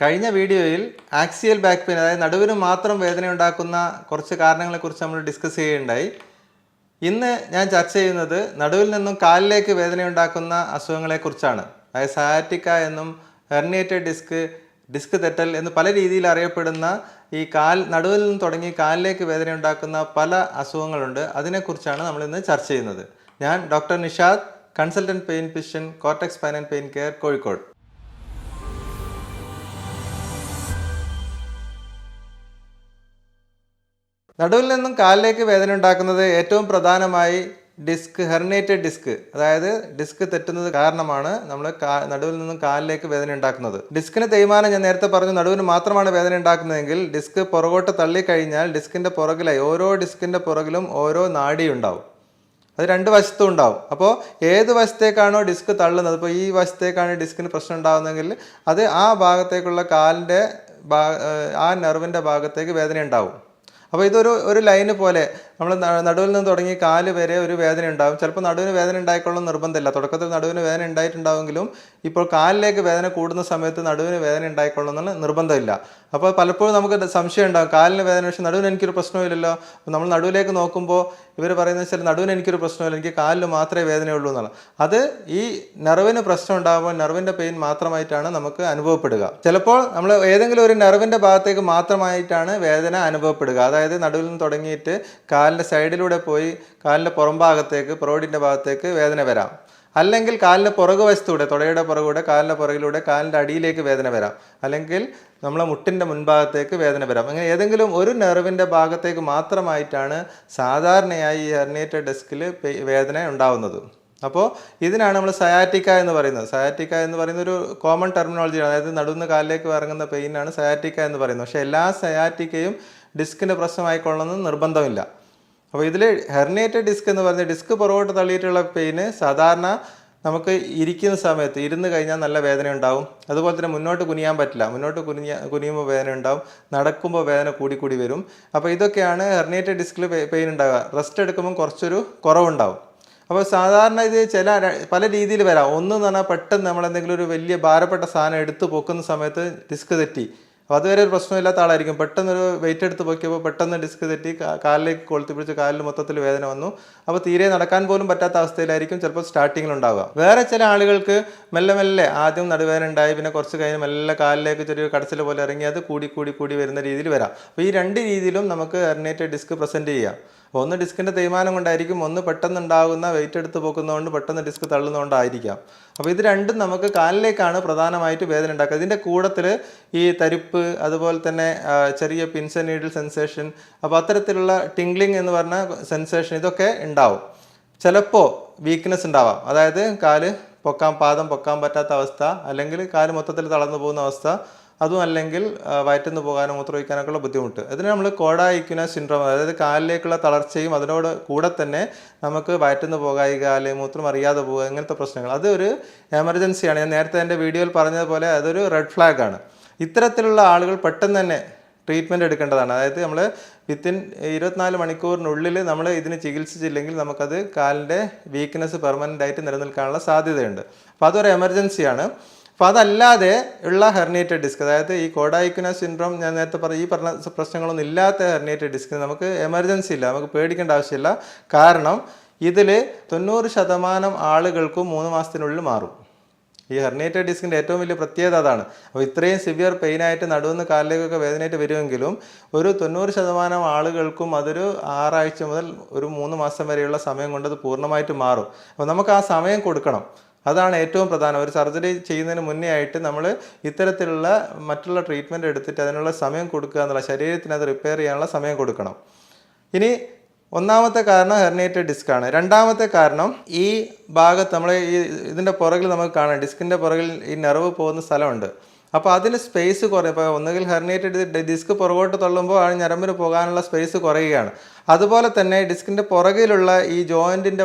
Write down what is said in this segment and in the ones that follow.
കഴിഞ്ഞ വീഡിയോയിൽ axial back pain അതായത് നടുവിന് മാത്രം വേദന ഉണ്ടാക്കുന്ന കുറച്ച് കാരണങ്ങളെക്കുറിച്ച് നമ്മൾ ഡിസ്കസ് ചെയ്യുകയുണ്ടായി. ഇന്ന് ഞാൻ ചർച്ച ചെയ്യുന്നത് നടുവിൽ നിന്നും കാലിലേക്ക് വേദന ഉണ്ടാക്കുന്ന അസുഖങ്ങളെക്കുറിച്ചാണ്. അതായത് സയാറ്റിക്ക എന്നും ഹെർണിയേറ്റഡ് ഡിസ്ക് തെറ്റൽ എന്ന് പല രീതിയിൽ അറിയപ്പെടുന്ന ഈ നടുവിൽ നിന്ന് തുടങ്ങി കാലിലേക്ക് വേദന ഉണ്ടാക്കുന്ന പല അസുഖങ്ങളുണ്ട്. അതിനെക്കുറിച്ചാണ് നമ്മൾ ഇന്ന് ചർച്ച ചെയ്യുന്നത്. ഞാൻ doctor Nishad, consultant pain physician, cortex spine and pain care, Kozhikode. നടുവിൽ നിന്നും കാലിലേക്ക് വേദന ഉണ്ടാക്കുന്നത് ഏറ്റവും പ്രധാനമായി ഹെർണിയേറ്റഡ് ഡിസ്ക്, അതായത് ഡിസ്ക് തെറ്റുന്നത് കാരണമാണ് നമ്മൾ നടുവിൽ നിന്നും കാലിലേക്ക് വേദന ഉണ്ടാക്കുന്നത്. ഡിസ്കിന് തേയ്മാനം ഞാൻ നേരത്തെ പറഞ്ഞു നടുവിന് മാത്രമാണ് വേദന ഉണ്ടാക്കുന്നതെങ്കിൽ ഡിസ്ക് പുറകോട്ട് തള്ളിക്കഴിഞ്ഞാൽ ഡിസ്കിൻ്റെ പുറകിലായി ഓരോ ഡിസ്കിൻ്റെ പുറകിലും ഓരോ നാഡി ഉണ്ടാവും. അത് രണ്ട് വശത്തും ഉണ്ടാവും. അപ്പോൾ ഏത് വശത്തേക്കാണോ ഡിസ്ക് തള്ളുന്നത്, ഇപ്പോൾ ഈ വശത്തേക്കാണ് ഡിസ്കിന് പ്രശ്നം ഉണ്ടാകുന്നതെങ്കിൽ അത് ആ ഭാഗത്തേക്കുള്ള കാലിൻ്റെ ആ നെർവിൻ്റെ ഭാഗത്തേക്ക് വേദന ഉണ്ടാവും. അപ്പോൾ ഇതൊരു ലൈന് പോലെ നമ്മൾ നടുവിൽ നിന്ന് തുടങ്ങി കാല് വരെ ഒരു വേദന ഉണ്ടാകും. ചിലപ്പോൾ നടുവിന് വേദന ഉണ്ടായിക്കൊള്ളും നിർബന്ധമില്ല. തുടക്കത്തിൽ നടുവിന് വേദന ഉണ്ടായിട്ടുണ്ടാവുമെങ്കിലും ഇപ്പോൾ കാലിലേക്ക് വേദന കൂടുന്ന സമയത്ത് നടുവിന് വേദന ഉണ്ടായിക്കൊള്ളുമെന്ന് നിർബന്ധമില്ല. അപ്പോൾ പലപ്പോഴും നമുക്ക് സംശയം ഉണ്ടാകും, കാലിന് വേദന പക്ഷേ നടുവിന് എനിക്കൊരു പ്രശ്നമില്ലല്ലോ. നമ്മൾ നടുവിലേക്ക് നോക്കുമ്പോൾ ഇവർ പറയുന്നത് വെച്ചാൽ നടുവിന് എനിക്കൊരു പ്രശ്നമില്ല, എനിക്ക് കാലിന് മാത്രമേ വേദനയുള്ളൂ എന്നാണ്. അത് ഈ നെർവിന് പ്രശ്നം ഉണ്ടാകുമ്പോൾ നെർവിൻ്റെ പെയിൻ മാത്രമായിട്ടാണ് നമുക്ക് അനുഭവപ്പെടുക. ചിലപ്പോൾ നമ്മൾ ഏതെങ്കിലും ഒരു നെർവിൻ്റെ ഭാഗത്തേക്ക് മാത്രമായിട്ടാണ് വേദന അനുഭവപ്പെടുക. അതായത് നടുവിൽ നിന്ന് തുടങ്ങിയിട്ട് കാലിൻ്റെ സൈഡിലൂടെ പോയി കാലിൻ്റെ പുറംഭാഗത്തേക്ക് പുറോടിൻ്റെ ഭാഗത്തേക്ക് വേദന വരാം. അല്ലെങ്കിൽ കാലിൻ്റെ പുറകു വശത്തൂടെ തുടയുടെ പുറകൂടെ കാലിൻ്റെ പുറകിലൂടെ കാലിൻ്റെ അടിയിലേക്ക് വേദന വരാം. അല്ലെങ്കിൽ നമ്മളെ മുട്ടിൻ്റെ മുൻഭാഗത്തേക്ക് വേദന വരാം. അങ്ങനെ ഏതെങ്കിലും ഒരു നെർവിൻ്റെ ഭാഗത്തേക്ക് മാത്രമായിട്ടാണ് സാധാരണയായി ഈ ഹെർണിയേറ്റഡ് ഡിസ്കിൽ വേദന ഉണ്ടാവുന്നത്. അപ്പോൾ ഇതിനാണ് നമ്മൾ സയാറ്റിക്ക എന്ന് പറയുന്നത്. സയാറ്റിക്ക എന്ന് പറയുന്ന ഒരു കോമൺ ടെർമിനോളജിയാണ്. അതായത് നടുവിന് കാലിലേക്ക് ഇറങ്ങുന്ന പെയിനാണ് സയാറ്റിക്ക എന്ന് പറയുന്നത്. പക്ഷേ എല്ലാ സയാറ്റിക്കയും ഡിസ്കിൻ്റെ പ്രശ്നമായിക്കൊള്ളണമെന്ന് നിർബന്ധമില്ല. അപ്പോൾ ഇതിൽ ഹെർണിയേറ്റഡ് ഡിസ്ക് എന്ന് പറയുന്നത് ഡിസ്ക് പുറകോട്ട് തള്ളിയിട്ടുള്ള പെയിന് സാധാരണ നമുക്ക് ഇരിക്കുന്ന സമയത്ത് ഇരുന്ന് കഴിഞ്ഞാൽ നല്ല വേദന ഉണ്ടാവും. അതുപോലെ തന്നെ മുന്നോട്ട് കുനിയാൻ പറ്റില്ല, മുന്നോട്ട് കുനിയുമ്പോൾ വേദന ഉണ്ടാവും, നടക്കുമ്പോൾ വേദന കൂടി വരും. അപ്പോൾ ഇതൊക്കെയാണ് ഹെർണിയേറ്റഡ് ഡിസ്കിൽ പെയിൻ ഉണ്ടാവുക. റെസ്റ്റ് എടുക്കുമ്പോൾ കുറച്ചൊരു കുറവുണ്ടാവും. അപ്പോൾ സാധാരണ ഇത് പല രീതിയിൽ വരാം. ഒന്ന് എന്ന് പറഞ്ഞാൽ പെട്ടെന്ന് നമ്മൾ എന്തെങ്കിലും ഒരു വലിയ ഭാരപ്പെട്ട സാധനം എടുത്ത് പൊക്കുന്ന സമയത്ത് ഡിസ്ക് തെറ്റി, അപ്പോൾ അതുവരെ ഒരു പ്രശ്നമില്ലാത്ത ആളായിരിക്കും. പെട്ടെന്നൊരു വെയിറ്റ് എടുത്ത് പൊക്കിയപ്പോൾ പെട്ടെന്ന് ഡിസ്ക് തെറ്റി കാലിലേക്ക് കൊളുത്തി പിടിച്ച് കാലിൽ മൊത്തത്തിൽ വേദന വന്നു. അപ്പോൾ തീരെ നടക്കാൻ പോലും പറ്റാത്ത അവസ്ഥയിലായിരിക്കും ചിലപ്പോൾ സ്റ്റാർട്ടിങ്ങിലുണ്ടാവുക. വേറെ ചില ആളുകൾക്ക് മെല്ലെ ആദ്യം നടുവേദന ഉണ്ടായി, പിന്നെ കുറച്ച് കഴിഞ്ഞ് മെല്ലെ കാലിലേക്ക് ചെറിയൊരു കടച്ചിൽ പോലെ ഇറങ്ങി അത് കൂടി വരുന്ന രീതിയിൽ വരാം. അപ്പോൾ ഈ രണ്ട് രീതിയിലും നമുക്ക് ഹെർണിയേറ്റഡ് ഡിസ്ക് പ്രസൻറ്റ് ചെയ്യാം. ഒന്ന് ഡിസ്കിൻ്റെ തേയ്മാനം കൊണ്ടായിരിക്കും, ഒന്ന് പെട്ടെന്നുണ്ടാകുന്ന വെയിറ്റ് എടുത്ത് പൊക്കുന്നതുകൊണ്ട് പെട്ടെന്ന് ഡിസ്ക് തള്ളുന്നതുകൊണ്ടായിരിക്കാം. അപ്പോൾ ഇത് രണ്ടും നമുക്ക് കാലിലേക്കാണ് പ്രധാനമായിട്ട് വേദന ഉണ്ടാക്കുക. ഇതിൻ്റെ കൂട്ടത്തിൽ ഈ തരിപ്പ്, അതുപോലെ തന്നെ ചെറിയ പിൻസ് ആൻഡ് നീഡിൽ സെൻസേഷൻ, അപ്പോൾ അത്തരത്തിലുള്ള ടിംഗ്ലിംഗ് എന്ന് പറഞ്ഞ സെൻസേഷൻ ഇതൊക്കെ ഉണ്ടാവും. ചിലപ്പോൾ വീക്ക്നെസ് ഉണ്ടാവാം, അതായത് പാദം പൊക്കാൻ പറ്റാത്ത അവസ്ഥ, അല്ലെങ്കിൽ കാല് മൊത്തത്തിൽ തളർന്നു പോകുന്ന അവസ്ഥ, അതും അല്ലെങ്കിൽ വയറ്റിന്ന് പോകാനോ മൂത്രമൊഴിക്കാനൊക്കെയുള്ള ബുദ്ധിമുട്ട്. അതിന് നമ്മൾ കോഡ ഇക്വിനാസ് സിൻഡ്രോം, അതായത് കാലിലേക്കുള്ള തളർച്ചയും അതിനോട് കൂടെ തന്നെ നമുക്ക് വയറ്റിന്ന് പോകാതെ മൂത്രം അറിയാതെ പോകുക, ഇങ്ങനത്തെ പ്രശ്നങ്ങൾ, അതൊരു എമർജൻസിയാണ്. ഞാൻ നേരത്തെ എൻ്റെ വീഡിയോയിൽ പറഞ്ഞതുപോലെ അതൊരു റെഡ് ഫ്ലാഗ് ആണ്. ഇത്തരത്തിലുള്ള ആളുകൾ പെട്ടെന്ന് തന്നെ ട്രീറ്റ്മെൻറ്റ് എടുക്കേണ്ടതാണ്. അതായത് നമ്മൾ വിത്തിൻ 24 മണിക്കൂറിനുള്ളിൽ നമ്മൾ ഇതിന് ചികിത്സിച്ചില്ലെങ്കിൽ നമുക്കത് കാലിൻ്റെ വീക്ക്നെസ് പെർമനൻ്റ് ആയിട്ട് നിലനിൽക്കാനുള്ള സാധ്യതയുണ്ട്. അപ്പോൾ അതൊരു എമർജൻസിയാണ്. അപ്പോൾ അതല്ലാതെ ഉള്ള ഹെർണിയേറ്റഡ് ഡിസ്ക്, അതായത് ഈ കോഡ ഇക്വിനാസ് സിൻഡ്രോം ഞാൻ നേരത്തെ ഈ പറഞ്ഞ പ്രശ്നങ്ങളൊന്നും ഇല്ലാത്ത ഹെർണിയേറ്റഡ് ഡിസ്ക് നമുക്ക് എമർജൻസി ഇല്ല, നമുക്ക് പേടിക്കേണ്ട ആവശ്യമില്ല. കാരണം ഇതിൽ 90% ആളുകൾക്കും 3 മാസത്തിനുള്ളിൽ മാറും. ഈ ഹെർണിയേറ്റഡ് ഡിസ്കിൻ്റെ ഏറ്റവും വലിയ പ്രത്യേകത അതാണ്. അപ്പോൾ ഇത്രയും സിവിയർ പെയിനായിട്ട് നടുവെന്ന് കാലിലേക്കൊക്കെ വേദനയായിട്ട് വരുമെങ്കിലും ഒരു 90% ആളുകൾക്കും അതൊരു 6 ആഴ്ച മുതൽ ഒരു 3 മാസം വരെയുള്ള സമയം കൊണ്ട് അത് പൂർണ്ണമായിട്ട് മാറും. അപ്പോൾ നമുക്ക് ആ സമയം കൊടുക്കണം. അതാണ് ഏറ്റവും പ്രധാനം. ഒരു സർജറി ചെയ്യുന്നതിന് മുന്നേ ആയിട്ട് നമ്മൾ ഇത്തരത്തിലുള്ള മറ്റുള്ള ട്രീറ്റ്മെൻറ്റ് എടുത്തിട്ട് അതിനുള്ള സമയം കൊടുക്കുക എന്നുള്ള, ശരീരത്തിന് അത് റിപ്പയർ ചെയ്യാനുള്ള സമയം കൊടുക്കണം. ഇനി ഒന്നാമത്തെ കാരണം ഹെർണിയേറ്റഡ് ഡിസ്ക് ആണ്. രണ്ടാമത്തെ കാരണം ഈ ഭാഗത്ത് നമ്മൾ ഇതിൻ്റെ പുറകിൽ നമുക്ക് കാണാം, ഡിസ്കിൻ്റെ പുറകിൽ ഈ നെർവ് പോകുന്ന സ്ഥലമുണ്ട്. അപ്പോൾ അതിന് സ്പേസ് കുറയും. ഇപ്പോൾ ഒന്നുകിൽ ഹെർണിയേറ്റഡ് ഡിസ്ക് പുറകോട്ട് തള്ളുമ്പോൾ ആ ഞരമ്പിന് പോകാനുള്ള സ്പേസ് കുറയുകയാണ്. അതുപോലെ തന്നെ ഡിസ്കിൻ്റെ പുറകിലുള്ള ഈ ജോയിൻറ്റിൻ്റെ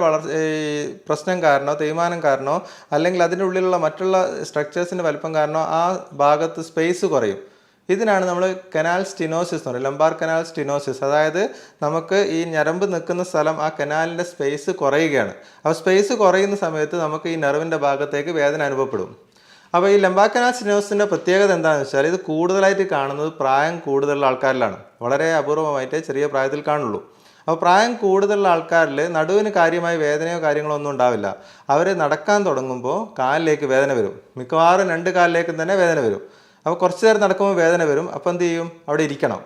പ്രശ്നം കാരണമോ തേയ്മാനം കാരണമോ അല്ലെങ്കിൽ അതിൻ്റെ ഉള്ളിലുള്ള മറ്റുള്ള സ്ട്രക്ചേഴ്സിൻ്റെ വലിപ്പം കാരണമോ ആ ഭാഗത്ത് സ്പേസ് കുറയും. ഇതിനാണ് നമ്മൾ കനാൽ സ്റ്റിനോസിസ് എന്ന് പറയുന്നത്, ലംബാർ കനാൽ സ്റ്റിനോസിസ്. അതായത് നമുക്ക് ഈ ഞരമ്പ് നിൽക്കുന്ന സ്ഥലം, ആ കനാലിൻ്റെ സ്പേസ് കുറയുകയാണ്. അപ്പോൾ സ്പേസ് കുറയുന്ന സമയത്ത് നമുക്ക് ഈ നെർവിൻ്റെ ഭാഗത്തേക്ക് വേദന അനുഭവപ്പെടും. അപ്പോൾ ഈ ലംബാർ സ്റ്റെനോസിസിൻ്റെ പ്രത്യേകത എന്താണെന്ന് വെച്ചാൽ ഇത് കൂടുതലായിട്ട് കാണുന്നത് പ്രായം കൂടുതലുള്ള ആൾക്കാരിലാണ്. വളരെ അപൂർവമായിട്ട് ചെറിയ പ്രായത്തിൽ കാണുള്ളൂ. അപ്പോൾ പ്രായം കൂടുതലുള്ള ആൾക്കാരിൽ നടുവിന് കാര്യമായ വേദനയോ കാര്യങ്ങളോ ഒന്നും ഉണ്ടാവില്ല. അവർ നടക്കാൻ തുടങ്ങുമ്പോൾ കാലിലേക്ക് വേദന വരും. മിക്കവാറും 2 കാലിലേക്കും തന്നെ വേദന വരും. അപ്പോൾ കുറച്ച് നേരം നടക്കുമ്പോൾ വേദന വരും. അപ്പോൾ എന്ത് ചെയ്യും? അവിടെ ഇരിക്കണം.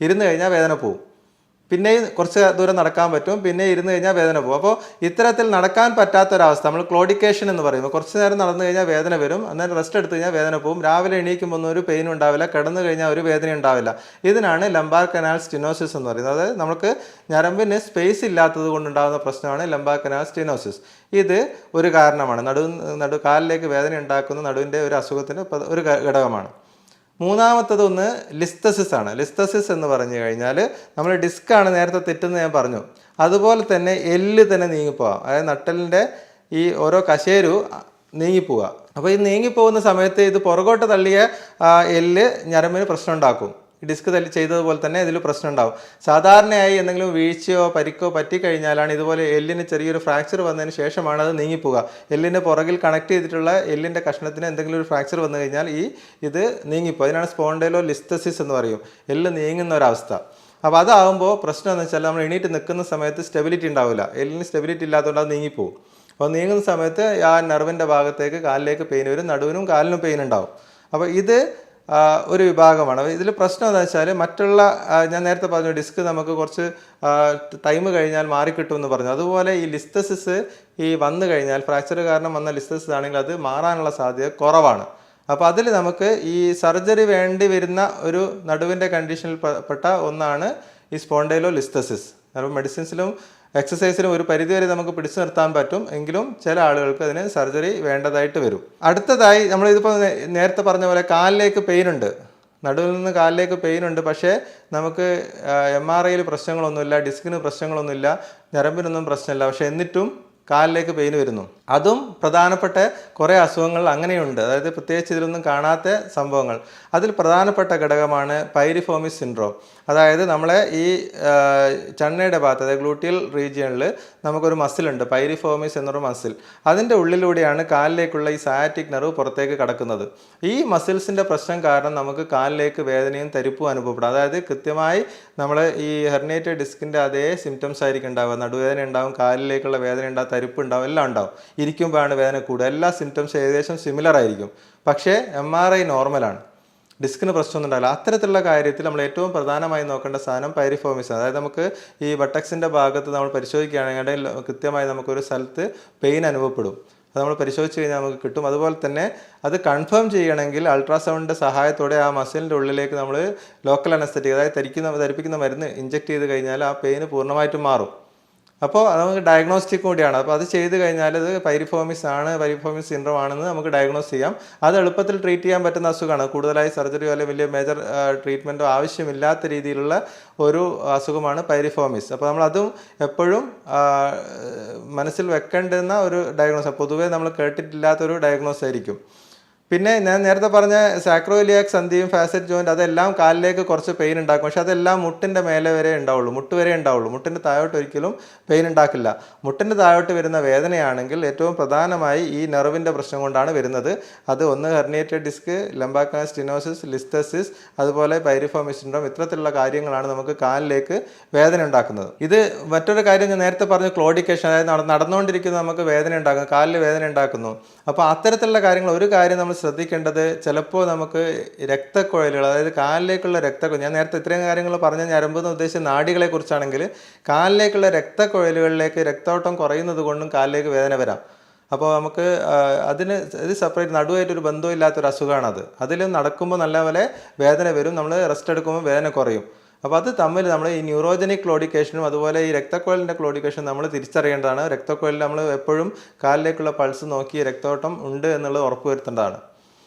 ഇരുന്ന് കഴിഞ്ഞാൽ വേദന പോവും. പിന്നെയും കുറച്ച് ദൂരം നടക്കാൻ പറ്റും. പിന്നെ ഇരുന്ന് കഴിഞ്ഞാൽ വേദന പോകും. അപ്പോൾ ഇത്തരത്തിൽ നടക്കാൻ പറ്റാത്തൊരവസ്ഥ നമ്മൾ ക്ലോഡിക്കേഷൻ എന്ന് പറയുമ്പോൾ കുറച്ച് നേരം നടന്നു കഴിഞ്ഞാൽ വേദന വരും. അന്നേരം റെസ്റ്റ് എടുത്തു കഴിഞ്ഞാൽ വേദന പോകും. രാവിലെ എണീക്കുമ്പോൾ ഒന്നും ഒരു പെയിൻ ഉണ്ടാവില്ല. കിടന്നു കഴിഞ്ഞാൽ ഒരു വേദന ഉണ്ടാവില്ല. ഇതിനാണ് ലംബാർ കനാൽ സ്റ്റെനോസിസ് എന്ന് പറയുന്നത്. അതായത് നമുക്ക് ഞരമ്പിന് സ്പേസ് ഇല്ലാത്തത് കൊണ്ടുണ്ടാകുന്ന പ്രശ്നമാണ് ലംബാർ കനാൽ സ്റ്റെനോസിസ്. ഇത് ഒരു കാരണമാണ്. കാലിലേക്ക് വേദന ഉണ്ടാക്കുന്ന നടുവിൻ്റെ ഒരു അസുഖത്തിൻ്റെ ഒരു ഘടകമാണ്. മൂന്നാമത്തതൊന്ന് ലിസ്തസിസ് ആണ്. ലിസ്തസിസ് എന്ന് പറഞ്ഞു കഴിഞ്ഞാൽ നമ്മൾ ഡിസ്ക്കാണ് നേരത്തെ തെറ്റെന്ന് ഞാൻ പറഞ്ഞു. അതുപോലെ തന്നെ എല്ല് തന്നെ നീങ്ങിപ്പോവാം. അതായത് നട്ടലിൻ്റെ ഈ ഓരോ കശേരു നീങ്ങിപ്പോവുക. അപ്പോൾ ഈ നീങ്ങിപ്പോകുന്ന സമയത്ത് ഇത് പുറകോട്ട് തള്ളിയ എല്ല് ഞരമ്പിന് പ്രശ്നം ഉണ്ടാക്കും. ഡിസ്ക് ചെയ്തതുപോലെ തന്നെ ഇതിൽ പ്രശ്നം ഉണ്ടാവും. സാധാരണയായി എന്തെങ്കിലും വീഴ്ചയോ പരിക്കോ പറ്റിക്കഴിഞ്ഞാലാണ് ഇതുപോലെ എല്ലിന് ചെറിയൊരു ഫ്രാക്ചർ വന്നതിന് ശേഷമാണ് അത് നീങ്ങിപ്പോവുക. എല്ലിൻ്റെ പുറകിൽ കണക്ട് ചെയ്തിട്ടുള്ള എല്ലിൻ്റെ കഷ്ണത്തിന് എന്തെങ്കിലും ഒരു ഫ്രാക്ചർ വന്നു കഴിഞ്ഞാൽ ഇത് നീങ്ങിപ്പോകും. അതിനാണ് സ്പോണ്ടൈലോലിസ്തസിസ് എന്ന് പറയും, എല്ല് നീങ്ങുന്ന ഒരവസ്ഥ. അപ്പോൾ അതാകുമ്പോൾ പ്രശ്നം എന്ന് വെച്ചാൽ നമ്മൾ എണീറ്റ് നിൽക്കുന്ന സമയത്ത് സ്റ്റെബിലിറ്റി ഉണ്ടാവില്ല. എല്ലിന് സ്റ്റെബിലിറ്റി ഇല്ലാത്തതുകൊണ്ട് അത് നീങ്ങിപ്പോവും. അപ്പോൾ നീങ്ങുന്ന സമയത്ത് ആ നെർവിൻ്റെ ഭാഗത്തേക്ക് കാലിലേക്ക് പെയിൻ വരും, നടുവിനും കാലിനും പെയിൻ ഉണ്ടാവും. അപ്പോൾ ഇത് ഒരു വിഭാഗമാണ്. ഇതിൽ പ്രശ്നം എന്താ വെച്ചാൽ മറ്റുള്ള ഞാൻ നേരത്തെ പറഞ്ഞു ഡിസ്ക് നമുക്ക് കുറച്ച് ടൈം കഴിഞ്ഞാൽ മാറിക്കിട്ടുമെന്ന് പറഞ്ഞു. അതുപോലെ ഈ ലിസ്തസിസ് വന്നു കഴിഞ്ഞാൽ ഫ്രാക്ചർ കാരണം വന്ന ലിസ്തസിസ് ആണെങ്കിൽ അത് മാറാനുള്ള സാധ്യത കുറവാണ്. അപ്പോൾ അതിൽ നമുക്ക് ഈ സർജറി വേണ്ടി വരുന്ന ഒരു നടുവിൻ്റെ കണ്ടീഷനിൽ പെട്ട ഒന്നാണ് ഈ സ്പോണ്ടൈലോലിസ്തസിസ്. അപ്പോൾ മെഡിസിൻസിലും എക്സസൈസിലും ഒരു പരിധിവരെ നമുക്ക് പിടിച്ചു നിർത്താൻ പറ്റും. എങ്കിലും ചില ആളുകൾക്ക് അതിന് സർജറി വേണ്ടതായിട്ട് വരും. അടുത്തതായി നമ്മളിതിപ്പോൾ നേരത്തെ പറഞ്ഞ പോലെ കാലിലേക്ക് പെയിൻ ഉണ്ട്, നടുവിൽ നിന്ന് കാലിലേക്ക് പെയിൻ ഉണ്ട്. പക്ഷേ നമുക്ക് MRIയിൽ പ്രശ്നങ്ങളൊന്നുമില്ല, ഡിസ്കിന് പ്രശ്നങ്ങളൊന്നുമില്ല, ഞരമ്പിനൊന്നും പ്രശ്നമില്ല. പക്ഷേ എന്നിട്ടും കാലിലേക്ക് പെയിൻ വരുന്നു. അതും പ്രധാനപ്പെട്ട കുറേ അസുഖങ്ങൾ അങ്ങനെയുണ്ട്. അതായത് പ്രത്യേകിച്ച് ഇതിലൊന്നും കാണാത്ത സംഭവങ്ങൾ. അതിൽ പ്രധാനപ്പെട്ട ഘടകമാണ് പൈരിഫോമിസ് സിൻഡ്രോം. അതായത് നമ്മളെ ഈ ചണ്ണയുടെ ഭാഗത്ത്, അതായത് ഗ്ലൂട്ടിയൽ റീജിയണിൽ നമുക്കൊരു മസിലുണ്ട്, പൈരിഫോമിസ് എന്നൊരു മസിൽ. അതിൻ്റെ ഉള്ളിലൂടെയാണ് കാലിലേക്കുള്ള ഈ സയാറ്റിക് നെർവ് പുറത്തേക്ക് കടക്കുന്നത്. ഈ മസിൽസിൻ്റെ പ്രശ്നം കാരണം നമുക്ക് കാലിലേക്ക് വേദനയും തരിപ്പും അനുഭവപ്പെടും. അതായത് കൃത്യമായി നമ്മൾ ഈ ഹെർണിയേറ്റഡ് ഡിസ്കിൻ്റെ അതേ സിംറ്റംസ് ആയിരിക്കും ഉണ്ടാവുക. നടുവേദന ഉണ്ടാവും, കാലിലേക്കുള്ള വേദന ഉണ്ടാവും, തരിപ്പ് ഉണ്ടാവും, എല്ലാം ഉണ്ടാവും. ഇരിക്കുമ്പോഴാണ് വേദന കൂടുക. എല്ലാ സിംറ്റംസും ഏകദേശം സിമിലർ ആയിരിക്കും. പക്ഷേ MRI നോർമലാണ്, ഡിസ്കിന് പ്രശ്നമൊന്നും ഉണ്ടാവില്ല. അത്തരത്തിലുള്ള കാര്യത്തിൽ നമ്മൾ ഏറ്റവും പ്രധാനമായി നോക്കേണ്ട സാധനം പൈരിഫോമിസ്. അതായത് നമുക്ക് ഈ ബട്ടക്സിൻ്റെ ഭാഗത്ത് നമ്മൾ പരിശോധിക്കുകയാണെങ്കിൽ കൃത്യമായി നമുക്കൊരു സ്ഥലത്ത് പെയിൻ അനുഭവപ്പെടും. അത് നമ്മൾ പരിശോധിച്ച് കഴിഞ്ഞാൽ നമുക്ക് കിട്ടും. അതുപോലെ തന്നെ അത് കൺഫേം ചെയ്യണമെങ്കിൽ അൾട്രാസൗണ്ടിൻ്റെ സഹായത്തോടെ ആ മസിലിൻ്റെ ഉള്ളിലേക്ക് നമ്മൾ ലോക്കൽ അനസ്തറ്റിക്, അതായത് ധരിപ്പിക്കുന്ന മരുന്ന് ഇഞ്ചെക്ട് ചെയ്ത് കഴിഞ്ഞാൽ ആ പെയിന് പൂർണ്ണമായിട്ടും മാറും. അപ്പോൾ അത് നമുക്ക് ഡയഗ്നോസ്റ്റിക് കൂടിയാണ്. അപ്പോൾ അത് ചെയ്ത് കഴിഞ്ഞാൽ അത് പൈരിഫോമിസ് സിൻഡ്രോം ആണെന്ന് നമുക്ക് ഡയഗ്നോസ് ചെയ്യാം. അത് എളുപ്പത്തിൽ ട്രീറ്റ് ചെയ്യാൻ പറ്റുന്ന അസുഖമാണ്. കൂടുതലായി സർജറിയോ അല്ലെങ്കിൽ വലിയ മേജർ ട്രീറ്റ്മെൻറ്റോ ആവശ്യമില്ലാത്ത രീതിയിലുള്ള ഒരു അസുഖമാണ് പൈരിഫോമിസ്. അപ്പോൾ നമ്മളതും എപ്പോഴും മനസ്സിൽ വെക്കേണ്ടുന്ന ഒരു ഡയഗ്നോസ്, പൊതുവേ നമ്മൾ കേട്ടിട്ടില്ലാത്തൊരു ഡയഗ്നോസ് ആയിരിക്കും. പിന്നെ ഞാൻ നേരത്തെ പറഞ്ഞ സാക്രോലിയാക് സന്ധിയും ഫാസറ്റ് ജോയിൻറ്റ് അതെല്ലാം കാലിലേക്ക് കുറച്ച് പെയിൻ ഉണ്ടാക്കും. പക്ഷെ അതെല്ലാം മുട്ടിൻ്റെ മേലെ വരെ ഉണ്ടാവുള്ളൂ, മുട്ട് വരെ ഉണ്ടാവുള്ളൂ. മുട്ടിൻ്റെ താഴോട്ട് ഒരിക്കലും പെയിൻ ഉണ്ടാക്കില്ല. മുട്ടിൻ്റെ താഴോട്ട് വരുന്ന വേദനയാണെങ്കിൽ ഏറ്റവും പ്രധാനമായി ഈ നെർവിൻ്റെ പ്രശ്നം കൊണ്ടാണ് വരുന്നത്. അത് ഒന്ന് herniated disc, lumbar canal stenosis, listhesis, അതുപോലെ പൈരിഫോമിസ് സിൻഡ്രോം, ഇത്തരത്തിലുള്ള കാര്യങ്ങളാണ് നമുക്ക് കാലിലേക്ക് വേദന ഉണ്ടാക്കുന്നത്. ഇത് മറ്റൊരു കാര്യം ഞാൻ നേരത്തെ പറഞ്ഞ ക്ലോഡിക്കേഷൻ, അതായത് നടന്നുകൊണ്ടിരിക്കുന്ന നമുക്ക് വേദന ഉണ്ടാക്കുന്നു, കാലിൽ വേദന ഉണ്ടാക്കുന്നു. അപ്പോൾ അത്തരത്തിലുള്ള കാര്യങ്ങൾ ഒരു കാര്യം നമ്മൾ ശ്രദ്ധിക്കേണ്ടത്, ചിലപ്പോൾ നമുക്ക് രക്തക്കുഴലുകൾ, അതായത് കാലിലേക്കുള്ള രക്തക്കുഴൽ, ഞാൻ നേരത്തെ ഇത്രയും കാര്യങ്ങൾ പറഞ്ഞ ഞരമ്പെന്ന് ഉദ്ദേശിച്ച നാഡികളെ കുറിച്ചാണെങ്കിൽ കാലിലേക്കുള്ള രക്തക്കുഴലുകളിലേക്ക് രക്തോട്ടം കുറയുന്നത് കൊണ്ടും കാലിലേക്ക് വേദന വരാം. അപ്പോൾ നമുക്ക് ഇത് സെപ്പറേറ്റ് നടുവായിട്ടൊരു ബന്ധമില്ലാത്തൊരു അസുഖമാണത്. അതിൽ നടക്കുമ്പോൾ നല്ലപോലെ വേദന വരും, നമ്മൾ റെസ്റ്റ് എടുക്കുമ്പോൾ വേദന കുറയും. അപ്പോൾ അത് തമ്മിൽ നമ്മൾ ഈ ന്യൂറോജനിക് ക്ലോഡിക്കേഷനും അതുപോലെ ഈ രക്തക്കുഴലിൻ്റെ ക്ലോഡിക്കേഷൻ നമ്മൾ തിരിച്ചറിയേണ്ടതാണ്. രക്തക്കുഴലിൽ നമ്മൾ എപ്പോഴും കാലിലേക്കുള്ള പൾസ് നോക്കി രക്തോട്ടം ഉണ്ട് എന്നുള്ളത് ഉറപ്പുവരുത്തേണ്ടതാണ്.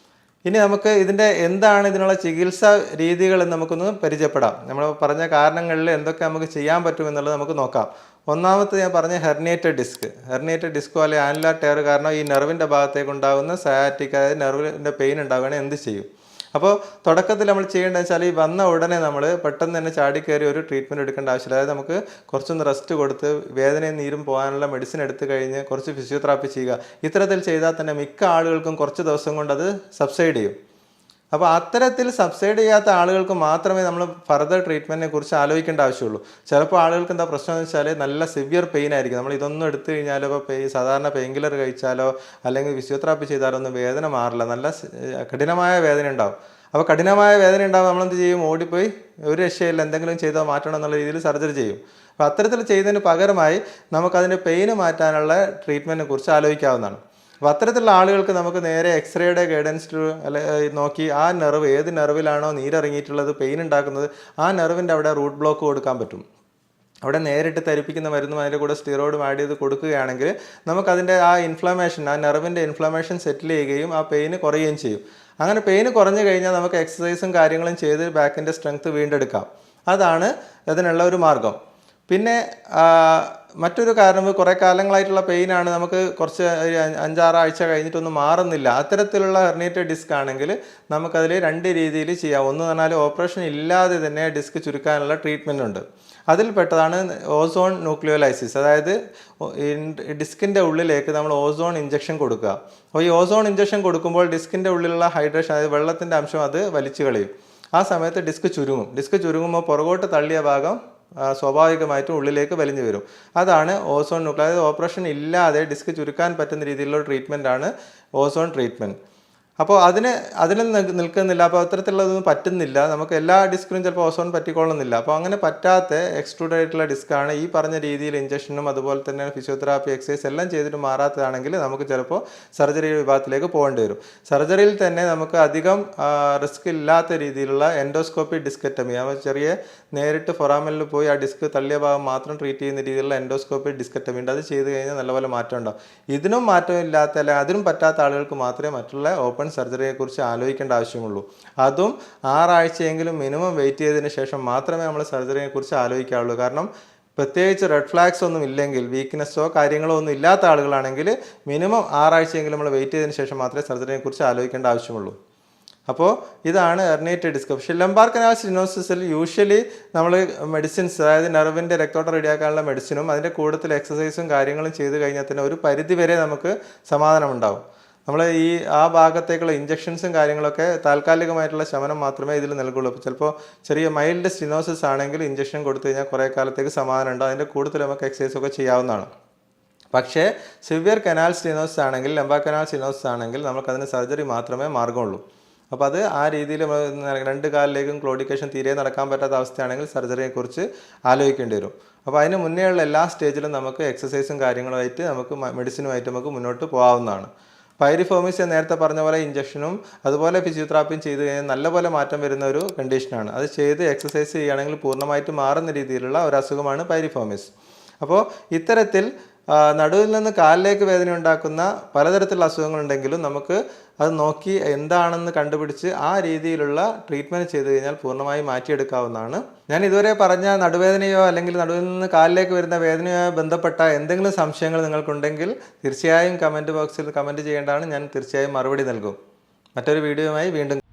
ഇനി നമുക്ക് എന്താണ് ഇതിനുള്ള ചികിത്സാ രീതികൾ എന്ന് നമുക്കൊന്ന് പരിചയപ്പെടാം. നമ്മൾ പറഞ്ഞ കാരണങ്ങളിൽ എന്തൊക്കെ നമുക്ക് ചെയ്യാൻ പറ്റുമെന്നുള്ളത് നമുക്ക് നോക്കാം. ഒന്നാമത്തെ ഞാൻ പറഞ്ഞ ഹെർണിയേറ്റഡ് ഡിസ്കോ അല്ലെങ്കിൽ ആനുലാർ ടയർ കാരണം ഈ നെർവിൻ്റെ ഭാഗത്തേക്ക് ഉണ്ടാകുന്ന സയാറ്റിക്, അതായത് നെർവിൻ്റെ പെയിൻ ഉണ്ടാവുകയാണെങ്കിൽ എന്ത് ചെയ്യും? അപ്പോൾ തുടക്കത്തിൽ നമ്മൾ ചെയ്യേണ്ടത് വെച്ചാൽ ഈ വന്ന ഉടനെ നമ്മൾ പെട്ടെന്ന് തന്നെ ചാടി കയറി ഒരു ട്രീറ്റ്മെൻറ്റ് എടുക്കേണ്ട ആവശ്യമില്ല. അതായത് നമുക്ക് കുറച്ചൊന്ന് റെസ്റ്റ് കൊടുത്ത് വേദനയും നീരും പോകാനുള്ള മെഡിസിൻ എടുത്തു കഴിഞ്ഞ് കുറച്ച് ഫിസിയോതെറാപ്പി ചെയ്യുക. ഇത്തരത്തിൽ ചെയ്താൽ തന്നെ മിക്ക ആളുകൾക്കും കുറച്ച് ദിവസം കൊണ്ട് അത് സബ്സൈഡ് ചെയ്യും. അപ്പോൾ അത്തരത്തിൽ സബ്സൈഡ് ചെയ്യാത്ത ആളുകൾക്ക് മാത്രമേ നമ്മൾ ഫർദർ ട്രീറ്റ്മെൻറ്റിനെ കുറിച്ച് ആലോചിക്കേണ്ട ആവശ്യമുള്ളൂ. ചിലപ്പോൾ ആളുകൾക്ക് എന്താ പ്രശ്നം എന്ന് വെച്ചാൽ നല്ല സിവിയർ പെയിൻ ആയിരിക്കും. നമ്മൾ ഇതൊന്നും എടുത്തു കഴിഞ്ഞാലോ ഇപ്പോൾ സാധാരണ പെയിൻ കില്ലർ കഴിച്ചാലോ അല്ലെങ്കിൽ ഫിസിയോതെറാപ്പി ചെയ്താലോ ഒന്നും വേദന മാറില്ല, നല്ല കഠിനമായ വേദന ഉണ്ടാവും. അപ്പോൾ കഠിനമായ വേദന ഉണ്ടാകുമ്പോൾ നമ്മളെന്ത് ചെയ്യും? ഓടിപ്പോയി ഒരു രക്ഷയില്ല, എന്തെങ്കിലും ചെയ്താൽ മാറ്റണം എന്നുള്ള രീതിയിൽ സർജറി ചെയ്യും. അപ്പോൾ അത്തരത്തിൽ ചെയ്യുന്നതിന് പകരമായി നമുക്കതിൻ്റെ പെയിന് മാറ്റാനുള്ള ട്രീറ്റ്മെൻറ്റിനെ കുറിച്ച് ആലോചിക്കാവുന്നതാണ്. അപ്പോൾ അത്തരത്തിലുള്ള ആളുകൾക്ക് നമുക്ക് നേരെ എക്സ്റേയുടെ ഗൈഡൻസ് നോക്കി ആ നെർവ് ഏത് നെർവിലാണോ നീരിറങ്ങിയിട്ടുള്ളത് പെയിൻ ഉണ്ടാക്കുന്നത് ആ നെർവിൻ്റെ അവിടെ റൂട്ട് ബ്ലോക്ക് കൊടുക്കാൻ പറ്റും. അവിടെ നേരിട്ട് തരിപ്പിക്കുന്ന മരുന്നും അതിൻ്റെ കൂടെ സ്റ്റിറോയിഡും ആഡ് ചെയ്ത് കൊടുക്കുകയാണെങ്കിൽ നമുക്കതിൻ്റെ ആ ഇൻഫ്ലമേഷൻ, ആ നെർവിൻ്റെ ഇൻഫ്ലമേഷൻ സെറ്റിൽ ചെയ്യുകയും ആ പെയിന് കുറയുകയും ചെയ്യും. അങ്ങനെ പെയിന് കുറഞ്ഞു കഴിഞ്ഞാൽ നമുക്ക് എക്സസൈസും കാര്യങ്ങളും ചെയ്ത് ബാക്കിൻ്റെ സ്ട്രെങ്ത് വീണ്ടെടുക്കാം. അതാണ് അതിനുള്ള ഒരു മാർഗം. പിന്നെ മറ്റൊരു കാരണം കുറേ കാലങ്ങളായിട്ടുള്ള പെയിനാണ്, നമുക്ക് കുറച്ച് 5-6 ആഴ്ച കഴിഞ്ഞിട്ടൊന്നും മാറുന്നില്ല. അത്തരത്തിലുള്ള ഹെർണിയേറ്റഡ് ഡിസ്ക് ആണെങ്കിൽ നമുക്കതിൽ 2 രീതിയിൽ ചെയ്യാം. ഒന്ന് പറഞ്ഞാൽ ഓപ്പറേഷൻ ഇല്ലാതെ തന്നെ ഡിസ്ക് ചുരുക്കാനുള്ള ട്രീറ്റ്മെൻ്റ് ഉണ്ട്. അതിൽപ്പെട്ടതാണ് ഓസോൺ ന്യൂക്ലിയോലൈസിസ്. അതായത് ഡിസ്കിൻ്റെ ഉള്ളിലേക്ക് നമ്മൾ ഓസോൺ ഇഞ്ചക്ഷൻ കൊടുക്കുക. അപ്പോൾ ഈ ഓസോൺ ഇഞ്ചക്ഷൻ കൊടുക്കുമ്പോൾ ഡിസ്കിൻ്റെ ഉള്ളിലുള്ള ഹൈഡ്രേഷൻ, അതായത് വെള്ളത്തിൻ്റെ അംശം അത് വലിച്ചു കളയും. ആ സമയത്ത് ഡിസ്ക് ചുരുങ്ങും. ഡിസ്ക് ചുരുങ്ങുമ്പോൾ പുറകോട്ട് തള്ളിയ ഭാഗം സ്വാഭാവികമായിട്ടും ഉള്ളിലേക്ക് വലിഞ്ഞു വരും. അതാണ് ഓസോൺ ന്യൂക്ലിയർ. അതായത് ഓപ്പറേഷൻ ഇല്ലാതെ ഡിസ്ക് ചുരുക്കാൻ പറ്റുന്ന രീതിയിലുള്ള ട്രീറ്റ്മെൻറ്റാണ് ഓസോൺ ട്രീറ്റ്മെൻറ്റ്. അപ്പോൾ അതിൽ നിൽക്കുന്നില്ല. അപ്പോൾ അത്തരത്തിലുള്ളതൊന്നും പറ്റുന്നില്ല. നമുക്ക് എല്ലാ ഡിസ്കിനും ചിലപ്പോൾ ഓസോൺ പറ്റിക്കൊള്ളുന്നില്ല. അപ്പോൾ അങ്ങനെ പറ്റാത്ത എക്സ്ട്രൂഡ് ആയിട്ടുള്ള ഡിസ്ക്കാണ് ഈ പറഞ്ഞ രീതിയിൽ ഇഞ്ചക്ഷനും അതുപോലെ തന്നെ ഫിസിയോതെറാപ്പി എക്സസൈസ് എല്ലാം ചെയ്തിട്ട് മാറാത്തതാണെങ്കിൽ നമുക്ക് ചിലപ്പോൾ സർജറി വിഭാഗത്തിലേക്ക് പോകേണ്ടി വരും. സർജറിയിൽ തന്നെ നമുക്ക് അധികം റിസ്ക് ഇല്ലാത്ത രീതിയിലുള്ള എൻഡോസ്കോപ്പി ഡിസ്കെക്ടമി, ചെറിയ നേരിട്ട് ഫൊറാമനിൽ പോയി ആ ഡിസ്ക് തള്ളിയ ഭാഗം മാത്രം ട്രീറ്റ് ചെയ്യുന്ന രീതിയിലുള്ള എൻഡോസ്കോപ്പി ഡിസ്കെക്ടമി ഉണ്ട്. അത് ചെയ്ത് കഴിഞ്ഞാൽ നല്ലപോലെ മാറ്റം ഉണ്ടാവും. ഇതിനും മാറ്റമില്ലാത്ത അല്ലെങ്കിൽ അതിനും പറ്റാത്ത ആളുകൾക്ക് മാത്രമേ മറ്റുള്ള ഓപ്പൺ സർജറിയെക്കുറിച്ച് ആലോചിക്കേണ്ട ആവശ്യമുള്ളൂ. അതും 6 ആഴ്ചയെങ്കിലും മിനിമം വെയിറ്റ് ചെയ്തതിന് ശേഷം മാത്രമേ നമ്മൾ സർജറിയെക്കുറിച്ച് ആലോചിക്കാവുള്ളൂ. കാരണം പ്രത്യേകിച്ച് റെഡ് ഫ്ലാഗ്സ് ഒന്നും ഇല്ലെങ്കിൽ, വീക്ക്നെസ്സോ കാര്യങ്ങളോ ഒന്നും ഇല്ലാത്ത ആളുകളാണെങ്കിൽ മിനിമം 6 ആഴ്ചയെങ്കിലും നമ്മൾ വെയിറ്റ് ചെയ്തതിന് ശേഷം മാത്രമേ സർജറിയെക്കുറിച്ച് ആലോചിക്കേണ്ട ആവശ്യമുള്ളൂ. അപ്പോൾ ഇതാണ് ഹെർണിയേറ്റഡ് ഡിസ്ക്. പക്ഷേ ലംബാർ കനാൽ സ്റ്റെനോസിസിൽ യൂഷ്വലി നമ്മൾ മെഡിസിൻസ്, അതായത് നെർവിൻ്റെ രക്തോട്ടം റെഡിയാക്കാനുള്ള മെഡിസിനും അതിൻ്റെ കൂടുതൽ എക്സസൈസും കാര്യങ്ങളും ചെയ്ത് കഴിഞ്ഞാൽ തന്നെ ഒരു പരിധി വരെ നമുക്ക് സമാധാനം ഉണ്ടാവും. നമ്മൾ ആ ഭാഗത്തേക്കുള്ള ഇഞ്ചക്ഷൻസും കാര്യങ്ങളൊക്കെ താൽക്കാലികമായിട്ടുള്ള ശമനം മാത്രമേ ഇതിൽ നൽകുള്ളൂ. അപ്പോൾ ചിലപ്പോൾ ചെറിയ മൈൽഡ് സ്റ്റിനോസിസ് ആണെങ്കിൽ ഇഞ്ചക്ഷൻ കൊടുത്തു കഴിഞ്ഞാൽ കുറേ കാലത്തേക്ക് സമാധാനം ഉണ്ട്. അതിൻ്റെ കൂടുതൽ നമുക്ക് എക്സസൈസൊക്കെ ചെയ്യാവുന്നതാണ്. പക്ഷേ സിവിയർ കനാൽ സ്റ്റെനോസിസ് ആണെങ്കിൽ, ലംബാർ കനാൽ സ്റ്റെനോസിസ് ആണെങ്കിൽ നമുക്കതിന് സർജറി മാത്രമേ മാർഗമുള്ളൂ. അപ്പോൾ അത് ആ രീതിയിൽ 2 കാലിലേക്കും ക്ലോഡിക്കേഷൻ തീരെ നടക്കാൻ പറ്റാത്ത അവസ്ഥയാണെങ്കിൽ സർജറിയെക്കുറിച്ച് ആലോചിക്കേണ്ടി വരും. അപ്പോൾ അതിന് മുന്നേയുള്ള എല്ലാ സ്റ്റേജിലും നമുക്ക് എക്സസൈസും കാര്യങ്ങളുമായിട്ട് നമുക്ക് മെഡിസിനുമായിട്ട് നമുക്ക് മുന്നോട്ട് പോകാവുന്നതാണ്. പൈരിഫോമിസ് നേരത്തെ പറഞ്ഞ പോലെ ഇഞ്ചക്ഷനും അതുപോലെ ഫിസിയോതെറാപ്പിയും ചെയ്ത് കഴിഞ്ഞാൽ നല്ലപോലെ മാറ്റം വരുന്ന ഒരു കണ്ടീഷനാണ്. അത് ചെയ്ത് എക്സസൈസ് ചെയ്യുകയാണെങ്കിൽ പൂർണ്ണമായിട്ട് മാറുന്ന രീതിയിലുള്ള ഒരു അസുഖമാണ് പൈരിഫോമിസ്. അപ്പോൾ ഇത്തരത്തിൽ നടുവിൽ നിന്ന് കാലിലേക്ക് വേദന ഉണ്ടാക്കുന്ന പലതരത്തിലുള്ള അസുഖങ്ങളുണ്ടെങ്കിലും നമുക്ക് അത് നോക്കി എന്താണെന്ന് കണ്ടുപിടിച്ച് ആ രീതിയിലുള്ള ട്രീറ്റ്മെൻറ്റ് ചെയ്ത് കഴിഞ്ഞാൽ പൂർണ്ണമായി മാറ്റിയെടുക്കാവുന്നതാണ്. ഞാൻ ഇതുവരെ പറഞ്ഞ നടുവേദനയോ അല്ലെങ്കിൽ നടുവിൽ നിന്ന് കാലിലേക്ക് വരുന്ന വേദനയോ ബന്ധപ്പെട്ട എന്തെങ്കിലും സംശയങ്ങൾ നിങ്ങൾക്കുണ്ടെങ്കിൽ തീർച്ചയായും കമൻറ്റ് ബോക്സിൽ കമൻറ്റ് ചെയ്യേണ്ടതാണ്. ഞാൻ തീർച്ചയായും മറുപടി നൽകും. മറ്റൊരു വീഡിയോയുമായി വീണ്ടും